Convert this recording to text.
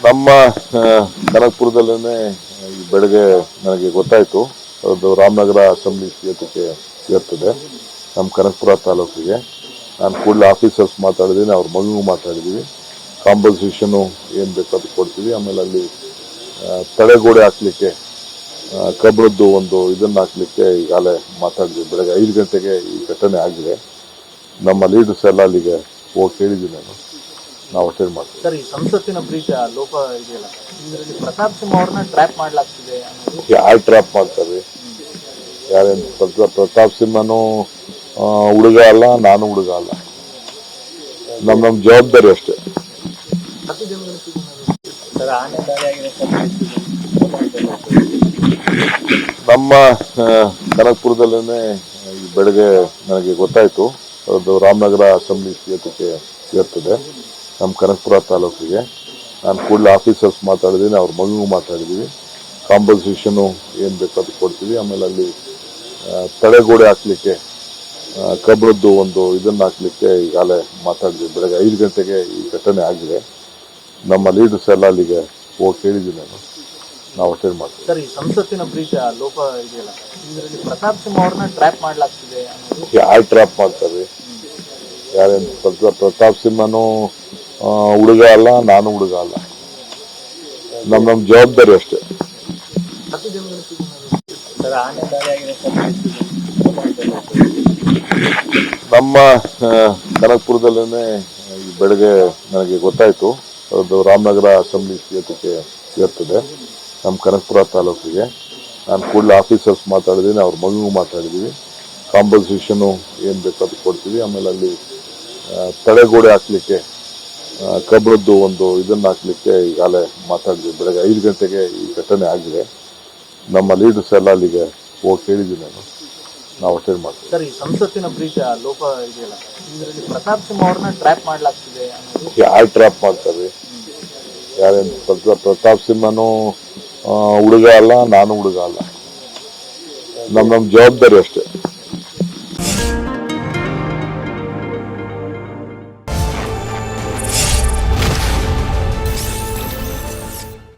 ನಮ್ಮ ಕನಕಪುರದಲ್ಲೇನೆ ಬೆಳಗ್ಗೆ ನನಗೆ ಗೊತ್ತಾಯ್ತು. ಅದು ರಾಮನಗರ ಅಸೆಂಬ್ಲಿ ಕ್ಷೇತ್ರಕ್ಕೆ ಸೇರ್ತದೆ, ನಮ್ಮ ಕನಕಪುರ ತಾಲೂಕಿಗೆ. ನಾನು ಕೂಡಲೇ ಆಫೀಸರ್ಸ್ ಮಾತಾಡಿದ್ದೀನಿ, ಅವ್ರ ಮಗನಿಗೂ ಮಾತಾಡಿದ್ದೀವಿ. ಕಾಂಪನ್ಸೇಷನ್ ಏನು ಬೇಕು ಅದು ಕೊಡ್ತೀವಿ. ಆಮೇಲೆ ಅಲ್ಲಿ ತಡೆಗೋಡೆ ಹಾಕ್ಲಿಕ್ಕೆ, ಕಬ್ಬಣದ್ದು ಒಂದು ಇದನ್ನ ಹಾಕ್ಲಿಕ್ಕೆ ಈಗಾಗಲೇ ಮಾತಾಡಿದ್ವಿ. ಬೆಳಗ್ಗೆ 5 ಗಂಟೆಗೆ ಈ ಘಟನೆ ಆಗಿದೆ. ನಮ್ಮ ಲೀಡರ್ಸ್ ಎಲ್ಲ ಅಲ್ಲಿಗೆ ಹೋಗಿ ಕೇಳಿದ್ದೀನಿ, ನಾವು ಅಟೆಂಡ್ ಮಾಡ್ತೀವಿ. ಸರ್, ಈ ಸಂಸತ್ತಿನ ಬ್ರೀಚ್ ಲೋಪ ಇದೆಯಲ್ಲ, ಇದರಲ್ಲಿ ಪ್ರತಾಪ್ ಸಿಂಹ ಅವ್ರನ್ನ ಟ್ರ್ಯಾಪ್ ಮಾಡ್ಲಾಗ್ತಿದೆ. ಯಾರು ಟ್ರ್ಯಾಪ್ ಮಾಡ್ತಾರೆ? ಯಾರೇನು ಪ್ರತಾಪ್ ಸಿಂಹನು ಹುಡುಗ ಅಲ್ಲ, ನಾನು ಹುಡುಗ ಅಲ್ಲ. ನಮ್ಮ ಜವಾಬ್ದಾರಿ ಅಷ್ಟೇ. ನಮ್ಮ ಕನಕಪುರದಲ್ಲೇನೆ ಬೆಳಗ್ಗೆ ನನಗೆ ಗೊತ್ತಾಯ್ತು. ಅದು ರಾಮನಗರ ಅಸೆಂಬ್ಲಿ ಕ್ಷೇತ್ರಕ್ಕೆ ಸೇರ್ತದೆ, ನಮ್ಮ ಕನಕಪುರ ತಾಲೂಕಿಗೆ. ನಾನು ಕೂಡಲೇ ಆಫೀಸರ್ಸ್ ಮಾತಾಡಿದ್ದೀನಿ, ಅವ್ರ ಮಗನಿಗೂ ಮಾತಾಡಿದ್ದೀವಿ. ಕಾಂಪನ್ಸೇಷನ್ ಏನು ಬೇಕು ಅದು ಕೊಡ್ತೀವಿ. ಆಮೇಲೆ ಅಲ್ಲಿ ತಡೆಗೋಡೆ ಹಾಕ್ಲಿಕ್ಕೆ, ಕಬ್ಬಣದ್ದು ಒಂದು ಇದನ್ನ ಹಾಕ್ಲಿಕ್ಕೆ ಈಗಾಗಲೇ ಮಾತಾಡಿದ್ವಿ. ಬೆಳಗ್ಗೆ 5 ಗಂಟೆಗೆ ಈ ಘಟನೆ ಆಗಿದೆ. ನಮ್ಮ ಲೀಡರ್ಸ್ ಎಲ್ಲ ಅಲ್ಲಿಗೆ ಹೋಗಿ ಕೇಳಿದ್ದೀನಿ, ನಾವು ಅಟೆಂಡ್ ಮಾಡ್ತೀವಿ. ಸರ್, ಈ ಸಂಸತ್ತಿನ ಬ್ರೀಚ್ ಲೋಪ ಇದೆಯಲ್ಲ, ಇದರಲ್ಲಿ ಪ್ರತಾಪ್ ಸಿಂಹ ಅವ್ರನ್ನ ಟ್ರ್ಯಾಪ್ ಮಾಡ್ಲಾಗ್ತಿದೆ. ಯಾರು ಟ್ರ್ಯಾಪ್ ಮಾಡ್ತಾರೆ? ಯಾರೇನು ಪ್ರತಾಪ್ ಸಿಂಹನು ಹುಡುಗ ಅಲ್ಲ, ನಾನು ಹುಡುಗ ಅಲ್ಲ. ನಮ್ಮ ಜವಾಬ್ದಾರಿ ಅಷ್ಟೇ. ನಮ್ಮ ಕನಕಪುರದಲ್ಲೇನೆ ಬೆಳಗ್ಗೆ ನನಗೆ ಗೊತ್ತಾಯ್ತು. ಅದು ರಾಮನಗರ ಅಸೆಂಬ್ಲಿ ಕ್ಷೇತ್ರಕ್ಕೆ ಸೇರ್ತದೆ, ನಮ್ಮ ಕನಕಪುರ ತಾಲೂಕಿಗೆ. ನಾನು ಕೂಡಲೇ ಆಫೀಸರ್ಸ್ ಮಾತಾಡಿದ್ದೀನಿ, ಅವ್ರ ಮಗನಿಗೂ ಮಾತಾಡಿದ್ದೀವಿ. ಕಾಂಪನ್ಸೇಷನ್ ಏನು ಬೇಕು ಅದು ಕೊಡ್ತೀವಿ. ಆಮೇಲೆ ಅಲ್ಲಿ ತಡೆಗೋಡೆ ಹಾಕ್ಲಿಕ್ಕೆ, ಕಬ್ಬಣದ್ದು ಒಂದು ಇದನ್ನ ಹಾಕ್ಲಿಕ್ಕೆ ಈಗಾಗಲೇ ಮಾತಾಡಿದ್ವಿ. ಬೆಳಗ್ಗೆ 5 ಗಂಟೆಗೆ ಈ ಘಟನೆ ಆಗಿದೆ. ನಮ್ಮ ಲೀಡರ್ಸ್ ಎಲ್ಲ ಅಲ್ಲಿಗೆ ಹೋಗಿ ಕೇಳಿದ್ದೀನಿ, ನಾವು ಅಟೆಂಡ್ ಮಾಡ್ತೀವಿ. ಸರ್, ಈ ಸಂಸತ್ತಿನ ಬ್ರೀಚ್ ಲೋಪ ಇದೆಯಲ್ಲ, ಇದರಲ್ಲಿ ಪ್ರತಾಪ್ ಸಿಂಹ ಅವ್ರನ್ನ ಟ್ರ್ಯಾಪ್ ಮಾಡ್ಲಾಗ್ತಿದೆ. ಯಾರು ಟ್ರ್ಯಾಪ್ ಮಾಡ್ತಾರೆ? ಯಾರೇನು ಪ್ರತಾಪ್ ಸಿಂಹನು ಹುಡುಗ ಅಲ್ಲ, ನಾನು ಹುಡುಗ ಅಲ್ಲ. ನಮ್ಮ ಜವಾಬ್ದಾರಿ ಅಷ್ಟೇ.